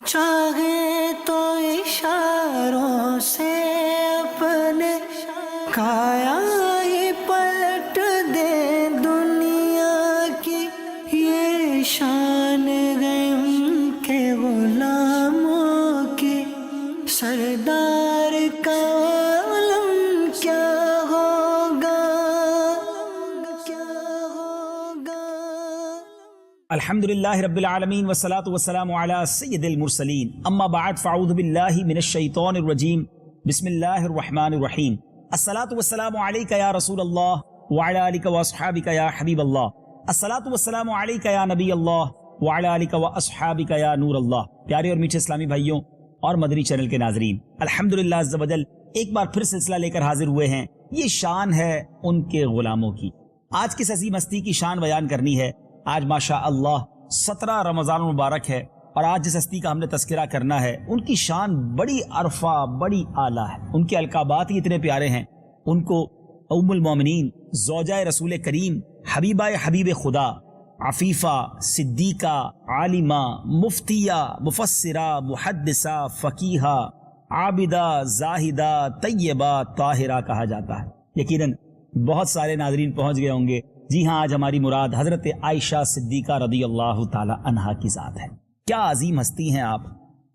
چاہے تو اشاروں سے اپنے کایا ہی پلٹ دے دنیا کی، یہ شان ہے ان کے غلاموں کی، سردار کا عالم کیا ہوگا، کیا ہوگا۔ الحمدللہ رب العالمین والصلاة والسلام علی سید المرسلین، اما بعد فاعوذ باللہ من الشیطان الرجیم، بسم اللہ الرحمن الرحیم۔ الصلاة والسلام علیکہ یا رسول اللہ وعلی آلک واصحابک یا حبیب اللہ، الصلاة والسلام علیکہ یا نبی اللہ وعلی آلک واصحابک یا نور اللہ۔ پیارے اور میٹھے اسلامی بھائیوں اور مدنی چینل کے ناظرین، الحمدللہ عز و جل ایک بار پھر سلسلہ لے کر حاضر ہوئے ہیں۔ یہ شان ہے ان کے غلاموں کی۔ آج کس عظیم ہستی کی شان بیان کرنی ہے۔ آج ماشاء اللہ 17 رمضان المبارک ہے، اور آج جس ہستی کا ہم نے تذکرہ کرنا ہے ان کی شان بڑی عرفہ، بڑی اعلیٰ ہے۔ ان کے القابات ہی اتنے پیارے ہیں۔ ان کو ام المومنین، زوجہ رسول کریم، حبیبہ حبیب خدا، عفیفہ، صدیقہ، عالمہ، مفتیہ، مفسرہ، محدثہ، فقیہہ، عابدہ، زاہدہ، طیبہ، طاہرہ کہا جاتا ہے۔ یقیناً بہت سارے ناظرین پہنچ گئے ہوں گے۔ جی ہاں، آج ہماری مراد حضرت عائشہ صدیقہ رضی اللہ تعالی عنہا کی ذات ہے۔ کیا عظیم ہستی ہیں آپ،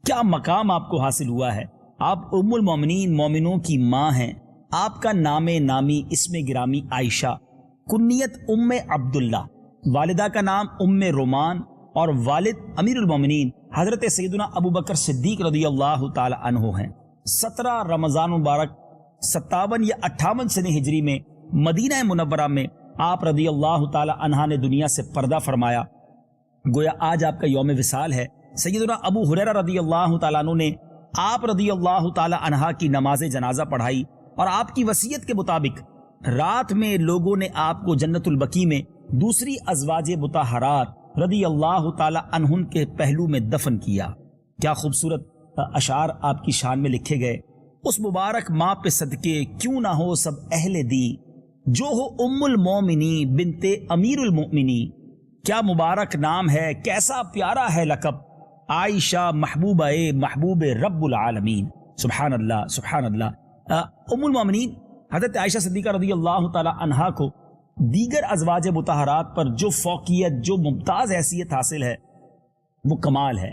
کیا مقام آپ کو حاصل ہوا ہے۔ آپ ام المومنین، مومنوں کی ماں ہیں۔ آپ کا نام نامی، اسم گرامی عائشہ، کنیت ام عبداللہ، والدہ کا نام ام رومان، اور والد امیر المومنین حضرت سیدنا ابو بکر صدیق رضی اللہ تعالی عنہ ہیں۔ 17 رمضان مبارک 57 یا 58 سنہ ہجری میں مدینہ منورہ میں آپ رضی اللہ تعالی عنہ نے دنیا سے پردہ فرمایا۔ گویا آج آپ کا یوم وصال ہے۔ سیدنا ابو ہریرہ رضی اللہ تعالیٰ عنہ نے آپ رضی اللہ تعالی عنہ کی نماز جنازہ پڑھائی، اور آپ کی وصیت کے مطابق رات میں لوگوں نے آپ کو جنت البقیع میں دوسری ازواج مطہرات رضی اللہ تعالی عنہن کے پہلو میں دفن کیا۔ کیا خوبصورت اشعار آپ کی شان میں لکھے گئے۔ اس مبارک ماں پہ صدقے کیوں نہ ہو سب اہل دی، جو ہو ام المومنی بنت امیر المؤمنی۔ کیا مبارک نام ہے، کیسا پیارا ہے لقب، عائشہ محبوبہ محبوب رب العالمین۔ سبحان اللہ، سبحان اللہ۔ ام المومنین حضرت عائشہ صدیقہ رضی اللہ تعالی عنہا کو دیگر ازواج مطہرات پر جو فوقیت، جو ممتاز حیثیت حاصل ہے وہ کمال ہے۔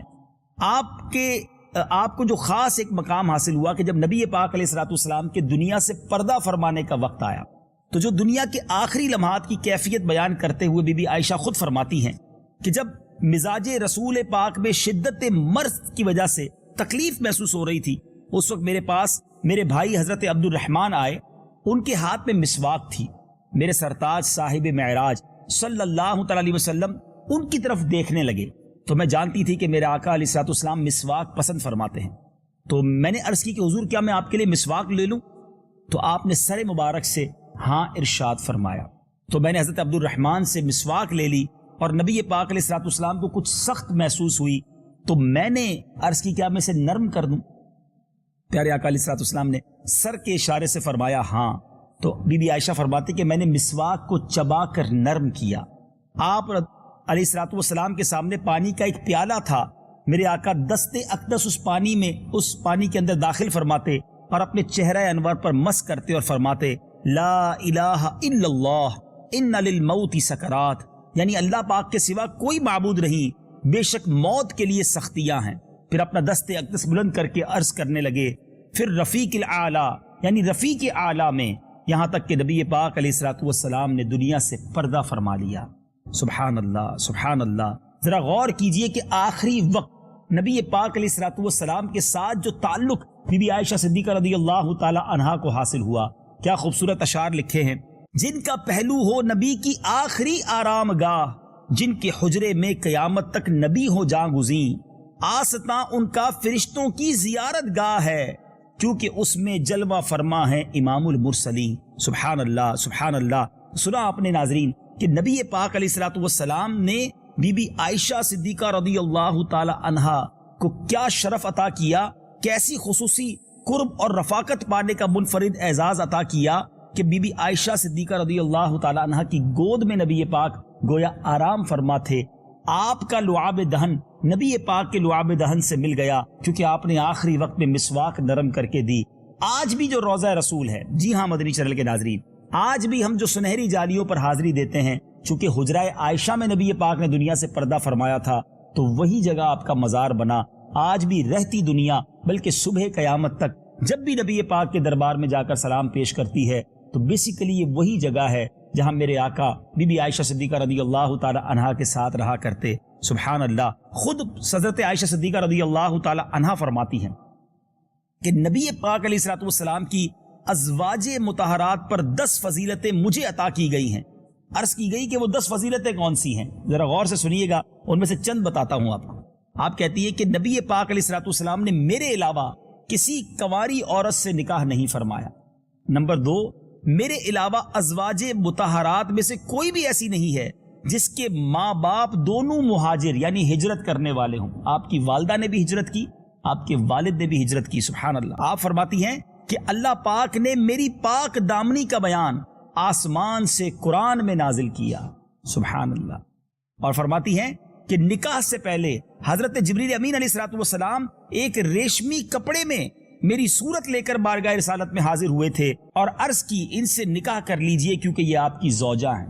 آپ کو جو خاص ایک مقام حاصل ہوا کہ جب نبی پاک علیہ الصلوۃ والسلام کے دنیا سے پردہ فرمانے کا وقت آیا، تو جو دنیا کے آخری لمحات کی کیفیت بیان کرتے ہوئے بی بی عائشہ خود فرماتی ہیں کہ جب مزاج رسول پاک میں شدت مرض کی وجہ سے تکلیف محسوس ہو رہی تھی، اس وقت میرے پاس میرے بھائی حضرت عبد الرحمن آئے۔ ان کے ہاتھ میں مسواک تھی۔ میرے سرتاج صاحب معراج صلی اللہ تعالی علیہ وسلم ان کی طرف دیکھنے لگے، تو میں جانتی تھی کہ میرے آقا علیہ الصلوۃ والسلام مسواک پسند فرماتے ہیں۔ تو میں نے عرض کی کہ حضور کیا میں آپ کے لیے مسواک لے لوں؟ تو آپ نے سر مبارک سے ہاں ارشاد فرمایا۔ تو میں نے حضرت عبد الرحمن سے مسواک لے لی، اور نبی پاک علیہ الصلوۃ والسلام کو کچھ سخت محسوس ہوئی، تو میں نے عرض کی کیا میں اسے نرم کر دوں؟ پیارے آقا علیہ الصلوۃ والسلام نے سر کے اشارے سے فرمایا ہاں۔ تو بی بی عائشہ فرماتی کہ میں نے مسواک کو چبا کر نرم کیا۔ آپ علیہ الصلوۃ والسلام کے سامنے پانی کا ایک پیالہ تھا۔ میرے آقا دست اقدس اس پانی کے اندر داخل فرماتے، اور اپنے چہرہ انور پر مس کرتے اور فرماتے لا الہ الا اللہ ان للموت سکرات، یعنی اللہ پاک کے سوا کوئی معبود نہیں، بے شک موت کے لیے سختیاں ہیں۔ پھر اپنا دست اقدس بلند کر کے عرض کرنے لگے، پھر رفیق الاعلی یعنی رفیق اعلیٰ میں، یہاں تک کہ نبی پاک علیہ الصلوۃ والسلام نے دنیا سے پردہ فرما لیا۔ سبحان اللہ، سبحان اللہ۔ ذرا غور کیجئے کہ آخری وقت نبی پاک علیہ الصلوۃ والسلام کے ساتھ جو تعلق بی بی عائشہ صدیقہ رضی اللہ تعالی عنہا کو حاصل ہوا، کیا خوبصورت اشعار لکھے ہیں۔ جن کا پہلو ہو نبی کی آخری آرام گاہ، جن کے حجرے میں قیامت تک نبی ہو جاں گزیں، آستاں ان کا فرشتوں کی زیارت گاہ ہے، کیونکہ اس میں جلوہ فرما ہے امام المرسلین۔ سبحان اللہ، سبحان اللہ۔ سنا آپ نے ناظرین کہ نبی پاک علیہ الصلوۃ والسلام نے بی بی عائشہ صدیقہ رضی اللہ تعالی عنہا کو کیا شرف عطا کیا، کیسی خصوصی قرب اور رفاقت پانے کا منفرد اعزاز عطا کیا کہ بی بی عائشہ صدیقہ رضی اللہ تعالی عنہ کی گود میں نبی پاک گویا آرام فرما تھے۔ آپ کا لعاب دہن نبی پاک کے لعاب دہن سے مل گیا کیونکہ آپ نے آخری وقت میں مسواک نرم کر کے دی۔ آج بھی جو روضہ رسول ہے، جی ہاں مدنی چینل کے ناظرین، آج بھی ہم جو سنہری جالیوں پر حاضری دیتے ہیں، چونکہ حجرہ عائشہ میں نبی پاک نے دنیا سے پردہ فرمایا تھا تو وہی جگہ آپ کا مزار بنا۔ آج بھی رہتی دنیا بلکہ صبح قیامت تک جب بھی نبی پاک کے دربار میں جا کر سلام پیش کرتی ہے تو بیسیکلی یہ وہی جگہ ہے جہاں میرے آقا بی بی عائشہ صدیقہ رضی اللہ تعالی عنہا کے ساتھ رہا کرتے۔ سبحان اللہ، خود حضرت عائشہ صدیقہ رضی اللہ تعالی عنہا فرماتی ہیں کہ نبی پاک علیہ الصلوۃ والسلام کی ازواج مطہرات پر 10 فضیلتیں مجھے عطا کی گئی ہیں۔ عرض کی گئی کہ وہ 10 فضیلتیں کون سی ہیں؟ ذرا غور سے سنیے گا، ان میں سے چند بتاتا ہوں آپ کو۔ آپ کہتی ہے کہ نبی پاک علیہ الصلوۃ والسلام نے میرے علاوہ کسی کنواری عورت سے نکاح نہیں فرمایا۔ نمبر 2، میرے علاوہ ازواج مطہرات میں سے کوئی بھی ایسی نہیں ہے جس کے ماں باپ دونوں مہاجر یعنی ہجرت کرنے والے ہوں۔ آپ کی والدہ نے بھی ہجرت کی، آپ کے والد نے بھی ہجرت کی۔ سبحان اللہ۔ آپ فرماتی ہیں کہ اللہ پاک نے میری پاک دامنی کا بیان آسمان سے قرآن میں نازل کیا۔ سبحان اللہ۔ اور فرماتی ہیں کہ نکاح سے پہلے حضرت جبریل امین علیہ الصلوۃ والسلام ایک ریشمی کپڑے میں میری صورت لے کر بارگاہ رسالت میں حاضر ہوئے تھے اور عرض کی ان سے نکاح کر لیجئے کیونکہ یہ آپ کی زوجہ ہیں۔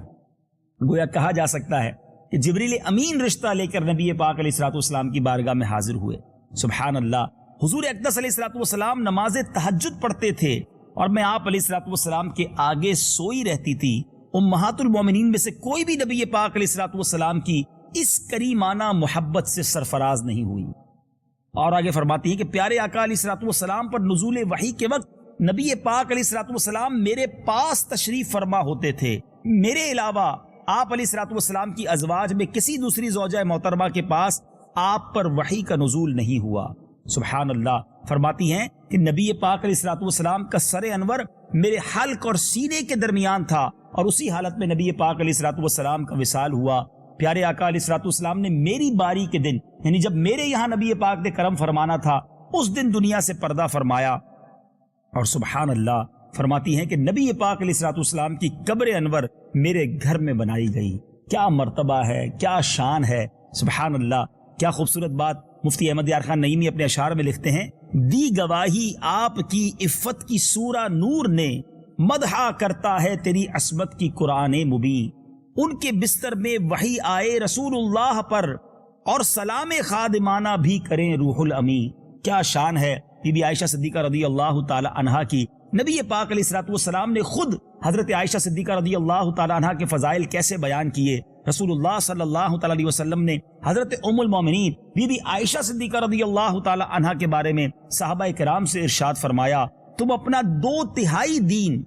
گویا کہا جا سکتا ہے کہ جبریل امین رشتہ لے کر نبی پاک علیہ الصلوۃ والسلام کی بارگاہ میں حاضر ہوئے۔ سبحان اللہ۔ حضور اقدس علیہ الصلوۃ والسلام نماز تہجد پڑھتے تھے اور میں آپ علیہ الصلوۃ والسلام کے آگے سوئی رہتی تھی۔ امہات المومنین میں سے کوئی بھی نبی پاک علیہ الصلوۃ والسلام کی اس کریمانہ محبت سے سرفراز نہیں ہوئی۔ اور آگے فرماتی ہیں کہ پیارے آقا علیہ الصلوۃ والسلام پر نزول وحی کے وقت نبی پاک علیہ الصلوۃ والسلام میرے پاس تشریف فرما ہوتے تھے۔ میرے علاوہ آپ علیہ الصلوۃ والسلام کی ازواج میں کسی دوسری زوجہ محترمہ کے پاس آپ پر وحی کا نزول نہیں ہوا۔ سبحان اللہ۔ فرماتی ہیں کہ نبی پاک علیہ الصلوۃ والسلام کا سر انور میرے حلق اور سینے کے درمیان تھا اور اسی حالت میں نبی پاک علیہ الصلوۃ والسلام کا وصال ہوا۔ پیارے آقا علیہ الصلوۃ والسلام نے میری باری کے دن یعنی جب میرے یہاں نبی پاک نے کرم فرمانا تھا اس دن دنیا سے پردہ فرمایا۔ اور سبحان اللہ فرماتی ہیں کہ نبی پاک علیہ الصلوۃ والسلام کی قبر انور میرے گھر میں بنائی گئی۔ کیا مرتبہ ہے، کیا شان ہے۔ سبحان اللہ۔ کیا خوبصورت بات مفتی احمد یار خان نعیمی اپنے اشعار میں لکھتے ہیں، دی گواہی آپ کی عفت کی سورہ نور نے، مدحا کرتا ہے تیری عصمت کی قرآن مبین۔ ان کے بستر میں وحی آئے رسول اللہ پر اور سلام خادمانہ بھی کریں روح الامین۔ کیا شان ہے بی بی عائشہ صدیقہ رضی اللہ تعالی عنہا کی۔ نبی پاک علیہ الصلوۃ والسلام نے خود حضرت عائشہ صدیقہ رضی اللہ تعالی عنہا کے فضائل کیسے بیان کیے۔ رسول اللہ صلی اللہ تعالی علیہ وسلم نے حضرت ام المومنین بی بی عائشہ صدیقہ رضی اللہ تعالی عنہا کے بارے میں صحابہ کرام سے ارشاد فرمایا، تم اپنا 2/3 دین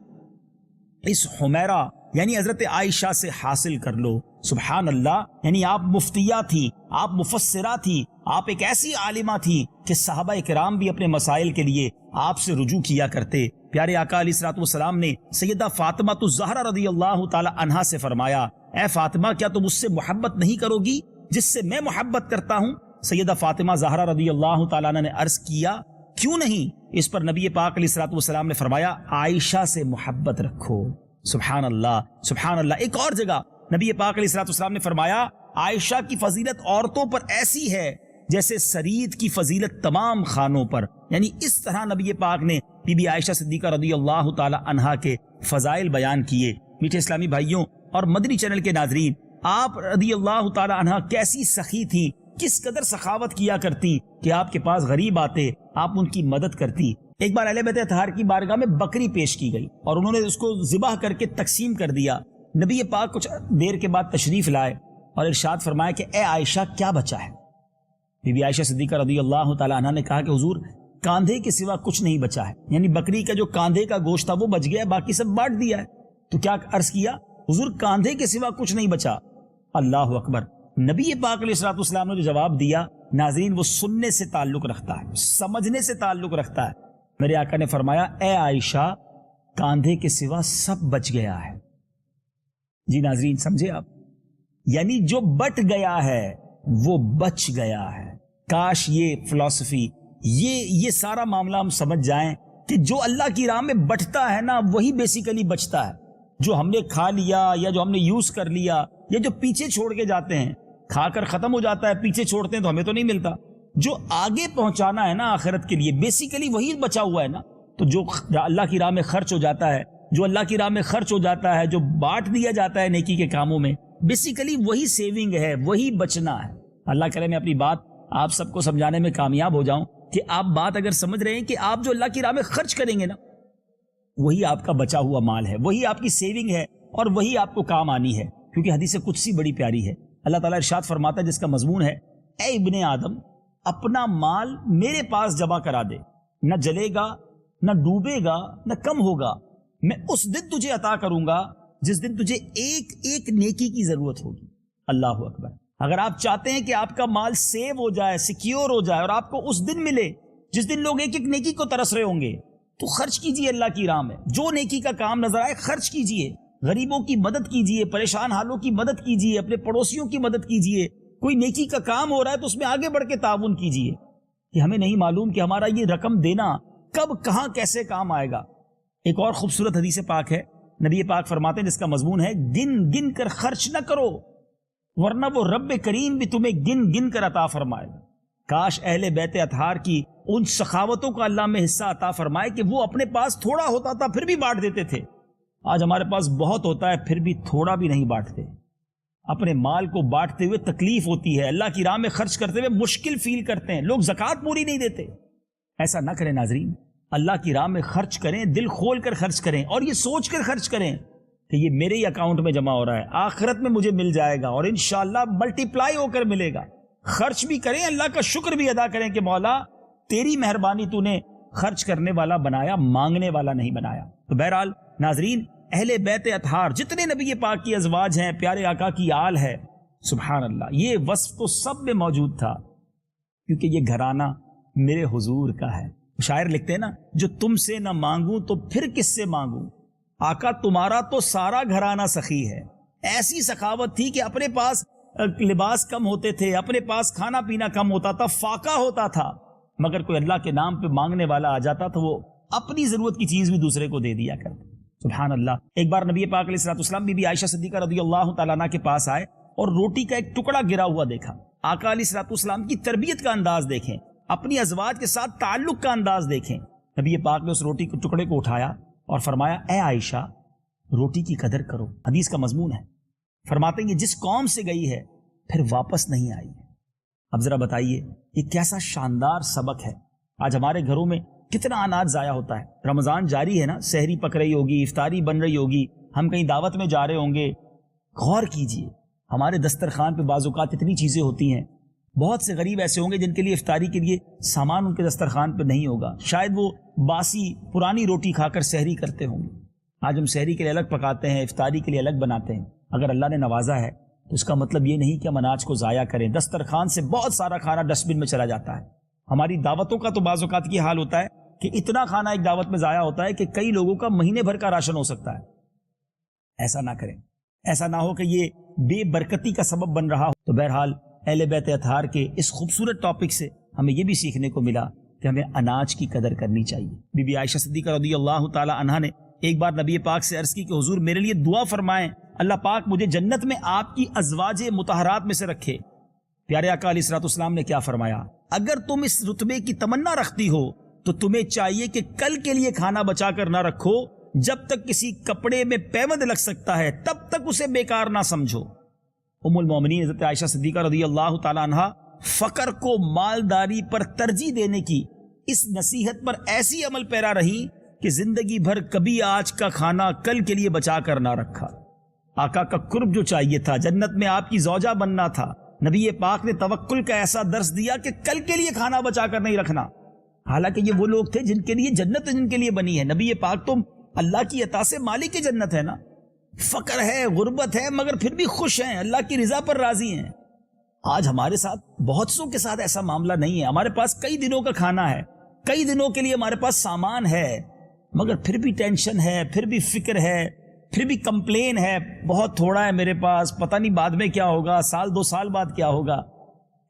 اس حمیرہ یعنی حضرت عائشہ سے حاصل کر لو۔ سبحان اللہ۔ یعنی آپ مفتیہ تھی، آپ مفسرہ تھی، آپ ایک ایسی عالمہ تھی کہ صحابہ کرام بھی اپنے مسائل کے لیے آپ سے رجوع کیا کرتے۔ پیارے آقا علیہ الصلوۃ والسلام نے سیدہ فاطمہ الزہرا رضی اللہ تعالی عنہا سے فرمایا، اے فاطمہ کیا تم اس سے محبت نہیں کرو گی جس سے میں محبت کرتا ہوں؟ سیدہ فاطمہ زہرا رضی اللہ تعالیٰ عنہ نے عرض کیا، کیوں نہیں؟ اس پر نبی پاک علیہ الصلوۃ والسلام نے فرمایا، عائشہ سے محبت رکھو۔ سبحان اللہ، سبحان اللہ۔ ایک اور جگہ نبی پاک علیہ الصلوۃ والسلام نے فرمایا، عائشہ کی فضیلت عورتوں پر ایسی ہے جیسے سرید کی فضیلت تمام خانوں پر۔ یعنی اس طرح نبی پاک نے بی بی عائشہ صدیقہ رضی اللہ تعالی عنہا کے فضائل بیان کیے۔ میٹھے اسلامی بھائیوں اور مدنی چینل کے ناظرین، آپ رضی اللہ تعالی عنہا کیسی سخی تھی، کس قدر سخاوت کیا کرتی کہ آپ کے پاس غریب آتے آپ ان کی مدد کرتی۔ ایک بار اہل بیت اطہار کی بارگاہ میں بکری پیش کی گئی اور انہوں نے اس کو ذبح کر کے تقسیم کر دیا۔ نبی پاک کچھ دیر کے بعد تشریف لائے اور ارشاد فرمایا کہ اے عائشہ کیا بچا ہے؟ بی بی عائشہ صدیقہ رضی اللہ تعالی عنہا نے کہا کہ حضور کاندھے کے سوا کچھ نہیں بچا ہے، یعنی بکری کا جو کاندھے کا گوشت تھا وہ بچ گیا ہے، باقی سب بانٹ دیا ہے۔ تو کیا عرض کیا؟ حضور کاندھے کے سوا کچھ نہیں بچا۔ اللہ اکبر۔ نبی پاک علیہ الصلوۃ والسلام نے جو جواب دیا ناظرین وہ سننے سے تعلق رکھتا ہے، سمجھنے سے تعلق رکھتا ہے۔ میرے آقا نے فرمایا، اے عائشہ کاندھے کے سوا سب بچ گیا ہے۔ جی ناظرین سمجھے آپ، یعنی جو بٹ گیا ہے وہ بچ گیا ہے۔ کاش یہ فلسفی یہ سارا معاملہ ہم سمجھ جائیں کہ جو اللہ کی راہ میں بٹتا ہے نا وہی بیسیکلی بچتا ہے۔ جو ہم نے کھا لیا یا جو ہم نے یوز کر لیا یا جو پیچھے چھوڑ کے جاتے ہیں کھا کر ختم ہو جاتا ہے، پیچھے چھوڑتے ہیں تو ہمیں تو نہیں ملتا. جو آگے پہنچانا ہے نا آخرت کے لیے، بیسیکلی وہی بچا ہوا ہے نا. تو جو اللہ کی راہ میں خرچ ہو جاتا ہے، جو اللہ کی راہ میں خرچ ہو جاتا ہے، جو بانٹ دیا جاتا ہے نیکی کے کاموں میں، بیسیکلی وہی سیونگ ہے، وہی بچنا ہے. اللہ کرے میں اپنی بات آپ سب کو سمجھانے میں کامیاب ہو جاؤں کہ آپ بات اگر سمجھ رہے ہیں کہ آپ جو اللہ کی راہ میں خرچ کریں گے نا، وہی آپ کا بچا ہوا مال ہے، وہی آپ کی سیونگ ہے، اور وہی آپ کو کام آنی ہے. کیونکہ حدیث قدسی بڑی پیاری ہے. اللہ تعالیٰ ارشاد فرماتا ہے جس کا مضمون ہے، اے ابن آدم اپنا مال میرے پاس جمع کرا دے، نہ جلے گا، نہ ڈوبے گا، نہ کم ہوگا. میں اس دن تجھے عطا کروں گا جس دن تجھے ایک ایک نیکی کی ضرورت ہوگی. اللہ اکبر. اگر آپ چاہتے ہیں کہ آپ کا مال سیو ہو جائے، سیکیور ہو جائے، اور آپ کو اس دن ملے جس دن لوگ ایک ایک نیکی کو ترس رہے ہوں گے، تو خرچ کیجئے اللہ کی راہ میں. جو نیکی کا کام نظر آئے خرچ کیجئے. غریبوں کی مدد کیجئے، پریشان حالوں کی مدد کیجئے، اپنے پڑوسیوں کی مدد کیجئے. کوئی نیکی کا کام ہو رہا ہے تو اس میں آگے بڑھ کے تعاون کیجئے. کہ ہمیں نہیں معلوم کہ ہمارا یہ رقم دینا کب کہاں کیسے کام آئے گا. ایک اور خوبصورت حدیث پاک ہے، نبی پاک فرماتے ہیں جس کا مضمون ہے، گن گن کر خرچ نہ کرو ورنہ وہ رب کریم بھی تمہیں گن گن کر عطا فرمائے. کاش اہل بیت اطہار کی ان سخاوتوں کا اللہ میں حصہ عطا فرمائے کہ وہ اپنے پاس تھوڑا ہوتا تھا پھر بھی بانٹ دیتے تھے. آج ہمارے پاس بہت ہوتا ہے پھر بھی تھوڑا بھی نہیں بانٹتے. اپنے مال کو بانٹتے ہوئے تکلیف ہوتی ہے، اللہ کی راہ میں خرچ کرتے ہوئے مشکل فیل کرتے ہیں، لوگ زکوٰۃ پوری نہیں دیتے. ایسا نہ کریں ناظرین. اللہ کی راہ میں خرچ کریں، دل کھول کر خرچ کریں، اور یہ سوچ کر خرچ کریں کہ یہ میرے ہی اکاؤنٹ میں جمع ہو رہا ہے، آخرت میں مجھے مل جائے گا، اور انشاءاللہ ملٹی پلائی ہو کر ملے گا. خرچ بھی کریں، اللہ کا شکر بھی ادا کریں کہ مولا تیری مہربانی، تو نے خرچ کرنے والا بنایا، مانگنے والا نہیں بنایا. تو بہرحال ناظرین، اہل بیت اطہار جتنے نبی پاک کی ازواج ہیں، پیارے آقا کی آل ہے، سبحان اللہ، یہ وصف تو سب میں موجود تھا کیونکہ یہ گھرانہ میرے حضور کا ہے. شاعر لکھتے ہیں نا، جو تم سے نہ مانگوں تو پھر کس سے مانگوں، آقا تمہارا تو سارا گھرانہ سخی ہے. ایسی سخاوت تھی کہ اپنے پاس لباس کم ہوتے تھے، اپنے پاس کھانا پینا کم ہوتا تھا، فاقہ ہوتا تھا، مگر کوئی اللہ کے نام پہ مانگنے والا آ جاتا تو وہ اپنی ضرورت کی چیز بھی دوسرے کو دے دیا کرتے. سبحان اللہ. ایک بار نبی پاک علیہ الصلوۃ والسلام بی بی عائشہ صدیقہ رضی اللہ تعالیٰ عنہ کے پاس آئے اور روٹی کا ایک ٹکڑا گرا ہوا دیکھا. آقا علیہ الصلوۃ والسلام کی تربیت کا انداز دیکھیں، اپنی ازواج کے ساتھ تعلق کا انداز دیکھیں. نبی پاک نے اس روٹی کے ٹکڑے کو اٹھایا اور فرمایا، اے عائشہ روٹی کی قدر کرو. حدیث کا مضمون ہے. فرماتے ہیں جس قوم سے گئی ہے پھر واپس نہیں آئی ہے. اب ذرا بتائیے یہ کیسا شاندار سبق ہے. آج ہمارے گھروں میں کتنا اناج ضائع ہوتا ہے. رمضان جاری ہے نا، سحری پک رہی ہوگی، افطاری بن رہی ہوگی، ہم کہیں دعوت میں جا رہے ہوں گے. غور کیجئے ہمارے دسترخوان پہ بعض اوقات اتنی چیزیں ہوتی ہیں. بہت سے غریب ایسے ہوں گے جن کے لیے افطاری کے لیے سامان ان کے دسترخوان پہ نہیں ہوگا، شاید وہ باسی پرانی روٹی کھا کر سحری کرتے ہوں گے. آج ہم سحری کے لیے الگ پکاتے ہیں، افطاری کے لیے الگ بناتے ہیں. اگر اللہ نے نوازا ہے تو اس کا مطلب یہ نہیں کہ ہم اناج کو ضائع کریں. دسترخوان سے بہت سارا کھانا ڈسٹ بن میں چلا جاتا ہے. ہماری دعوتوں کا تو بعض اوقات یہ حال ہوتا ہے کہ اتنا کھانا ایک دعوت میں ضائع ہوتا ہے کہ کئی لوگوں کا مہینے بھر کا راشن ہو سکتا ہے. ایسا نہ کریں، ایسا نہ ہو کہ یہ بے برکتی کا سبب بن رہا ہو. تو بہرحال اہل بیت اطہار کے اس خوبصورت ٹاپک سے ہمیں یہ بھی سیکھنے کو ملا کہ ہمیں اناج کی قدر کرنی چاہیے. بی بی عائشہ صدیقہ رضی اللہ تعالی عنہا نے ایک بار نبی پاک سے عرض کی کہ حضور میرے لیے دعا فرمائیں، اللہ پاک مجھے جنت میں آپ کی ازواج مطہرات میں سے رکھے. پیارے آقا علیہ الصلوۃ والسلام نے کیا فرمایا، اگر تم اس رتبے کی تمنا رکھتی ہو تو تمہیں چاہیے کہ کل کے لیے کھانا بچا کر نہ رکھو. جب تک کسی کپڑے میں پیوند لگ سکتا ہے تب تک اسے بیکار نہ سمجھو. ام المومنین حضرت عائشہ صدیقہ رضی اللہ تعالی عنہا فقر کو مالداری پر ترجیح دینے کی اس نصیحت پر ایسی عمل پیرا رہی کہ زندگی بھر کبھی آج کا کھانا کل کے لیے بچا کر نہ رکھا. آقا کا قرب جو چاہیے تھا، جنت میں آپ کی زوجہ بننا تھا، نبی پاک نے توکل کا ایسا درس دیا کہ کل کے لیے کھانا بچا کر نہیں رکھنا. حالانکہ یہ وہ لوگ تھے جن کے لیے جنت جن کے لیے بنی ہے. نبی پاک تو اللہ کی عطا سے مالک جنت ہے نا. فقر ہے، غربت ہے، مگر پھر بھی خوش ہیں، اللہ کی رضا پر راضی ہیں. آج ہمارے ساتھ بہت سو کے ساتھ ایسا معاملہ نہیں ہے. ہمارے پاس کئی دنوں کا کھانا ہے، کئی دنوں کے لیے ہمارے پاس سامان ہے، مگر پھر بھی ٹینشن ہے، پھر بھی فکر ہے، پھر بھی کمپلین ہے، بہت تھوڑا ہے میرے پاس، پتہ نہیں بعد میں کیا ہوگا، سال 2 سال بعد کیا ہوگا.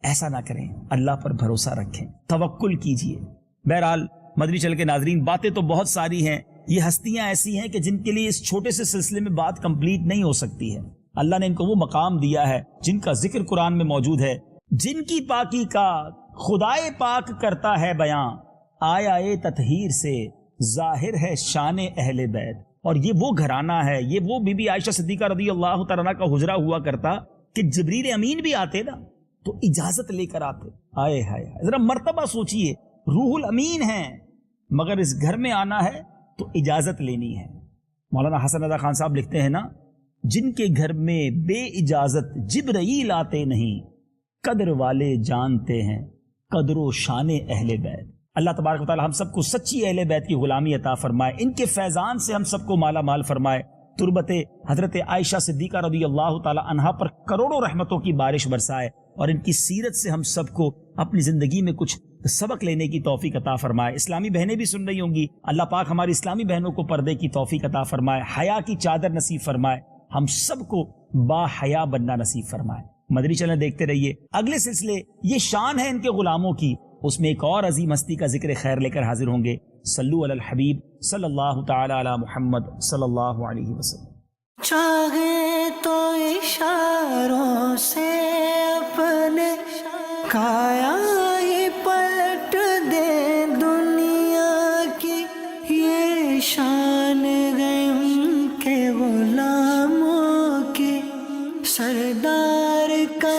ایسا نہ کریں، اللہ پر بھروسہ رکھیں، توکل کیجئے. بہرحال مدنی چل کے ناظرین، باتیں تو بہت ساری ہیں. یہ ہستیاں ایسی ہیں کہ جن کے لیے اس چھوٹے سے سلسلے میں بات کمپلیٹ نہیں ہو سکتی ہے. اللہ نے ان کو وہ مقام دیا ہے جن کا ذکر قرآن میں موجود ہے، جن کی پاکی کا خدائے پاک کرتا ہے بیاں، آیا تطہیر سے ظاہر ہے شان اہل بیت۔ اور یہ وہ گھرانہ ہے، یہ وہ بی بی عائشہ صدیقہ رضی اللہ تعالیٰ عنہا کا حجرہ ہوا کرتا کہ جبریل امین بھی آتے نا تو اجازت لے کر آتے۔ آئے ہائے، ذرا مرتبہ سوچئے، روح الامین ہیں مگر اس گھر میں آنا ہے تو اجازت لینی ہے۔ مولانا حسن رضا خان صاحب لکھتے ہیں نا، جن کے گھر میں بے اجازت جبرائیل آتے نہیں، قدر والے جانتے ہیں قدر و شان اہل بیت۔ اللہ تبارک و تعالی ہم سب کو سچی اہل بیت کی غلامی عطا فرمائے، ان کے فیضان سے ہم سب کو مالا مال فرمائے، تربت حضرت عائشہ صدیقہ رضی اللہ تعالی عنہا پر کروڑوں رحمتوں کی بارش برسائے، اور ان کی سیرت سے ہم سب کو اپنی زندگی میں کچھ سبق لینے کی توفیق عطا فرمائے۔ اسلامی بہنیں بھی سن رہی ہوں گی، اللہ پاک ہماری اسلامی بہنوں کو پردے کی توفیق عطا فرمائے، حیا کی چادر نصیب فرمائے، ہم سب کو با حیا بننا نصیب فرمائے۔ مدنی چینل دیکھتے رہیے، اگلے سلسلے یہ شان ہے ان کے غلاموں کی، اس میں ایک اور عظیم ہستی کا ذکر خیر لے کر حاضر ہوں گے۔ صلو علی الحبیب صلی اللہ تعالی علی محمد صلی اللہ علیہ وسلم۔ چاہے تو اشاروں سے اپنے کایا ہی پلٹ دے دنیا کی، یہ شان ہے ان کے غلاموں کی، سردار کا